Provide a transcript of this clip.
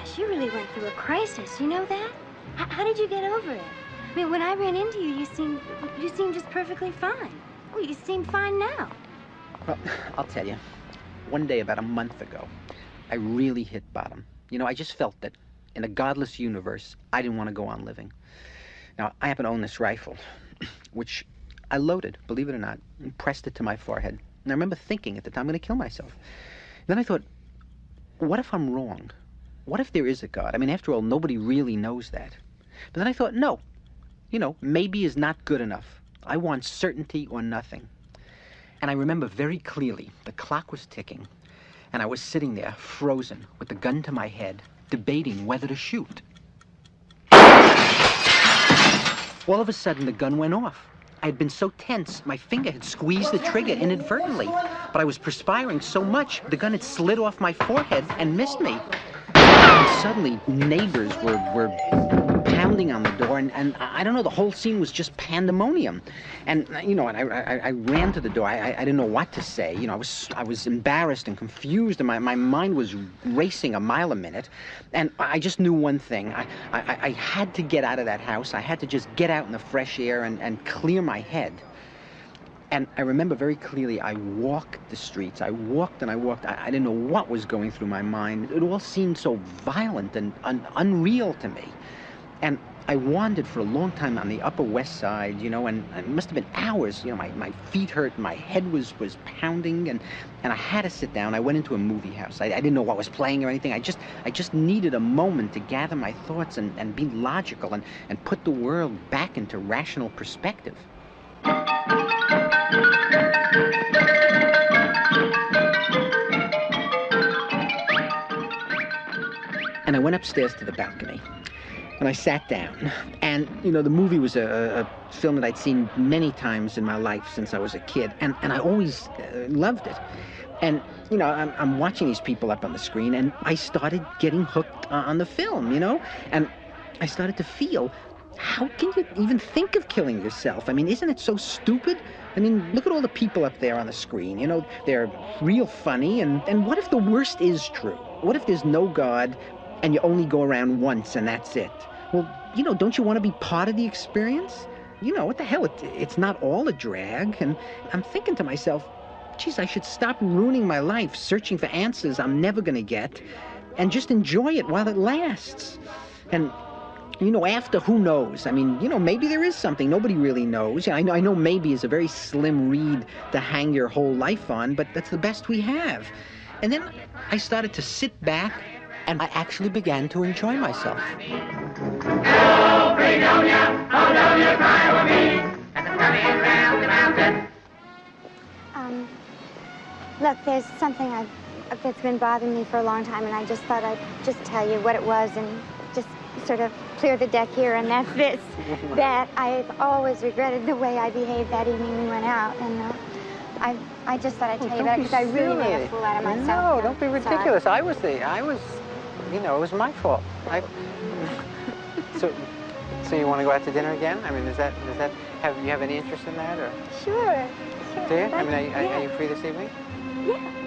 gosh, you really went through a crisis. You know that? How did you get over it? I mean, when I ran into you, you seemed just perfectly fine. Oh, you seem fine now. Well, I'll tell you. One day about a month ago, I really hit bottom. You know, I just felt that in a godless universe, I didn't want to go on living. Now, I happen to own this rifle, which I loaded, believe it or not, and pressed it to my forehead. And I remember thinking at the time, I'm going to kill myself. Then I thought, what if I'm wrong? What if there is a God? I mean, after all, nobody really knows that. But then I thought, no. You know, maybe is not good enough. I want certainty or nothing. And I remember very clearly, the clock was ticking, and I was sitting there, frozen, with the gun to my head, debating whether to shoot. All of a sudden, the gun went off. I had been so tense, my finger had squeezed the trigger inadvertently. But I was perspiring so much, the gun had slid off my forehead and missed me. And suddenly, neighbors were pounding on the door, and I don't know, the whole scene was just pandemonium. And, you know, and I ran to the door. I didn't know what to say. You know, I was embarrassed and confused, and my mind was racing a mile a minute. And I just knew one thing. I had to get out of that house. I had to just get out in the fresh air and clear my head. And I remember very clearly, I walked the streets. I walked and I walked. I didn't know what was going through my mind. It all seemed so violent and unreal to me. And I wandered for a long time on the Upper West Side, you know, and it must have been hours. You know, my feet hurt, my head was pounding, and I had to sit down. I went into a movie house. I didn't know what was playing or anything. I just needed a moment to gather my thoughts and be logical and put the world back into rational perspective. And I went upstairs to the balcony, and I sat down. And, you know, the movie was a film that I'd seen many times in my life since I was a kid, and I always loved it. And, you know, I'm watching these people up on the screen, and I started getting hooked on the film, you know? And I started to feel, how can you even think of killing yourself? I mean, isn't it so stupid? I mean, look at all the people up there on the screen. You know, they're real funny, and what if the worst is true? What if there's no God, and you only go around once and that's it? Well, you know, don't you want to be part of the experience? You know, what the hell, it's not all a drag. And I'm thinking to myself, geez, I should stop ruining my life searching for answers I'm never going to get and just enjoy it while it lasts. And, you know, after, who knows? I mean, you know, maybe there is something. Nobody really knows. I know maybe is a very slim reed to hang your whole life on, but that's the best we have. And then I started to sit back, and I actually began to enjoy myself. Look, there's something that's been bothering me for a long time, and I just thought I'd just tell you what it was and just sort of clear the deck here, and that's this, that I've always regretted the way I behaved that evening we went out, and I just thought I'd tell you about it because I really made a fool out of myself. No, don't be ridiculous. I was, you know, it was my fault. So you want to go out to dinner again? I mean, have you have any interest in that, or? Sure. Do you? I mean, are you free this evening? Yeah.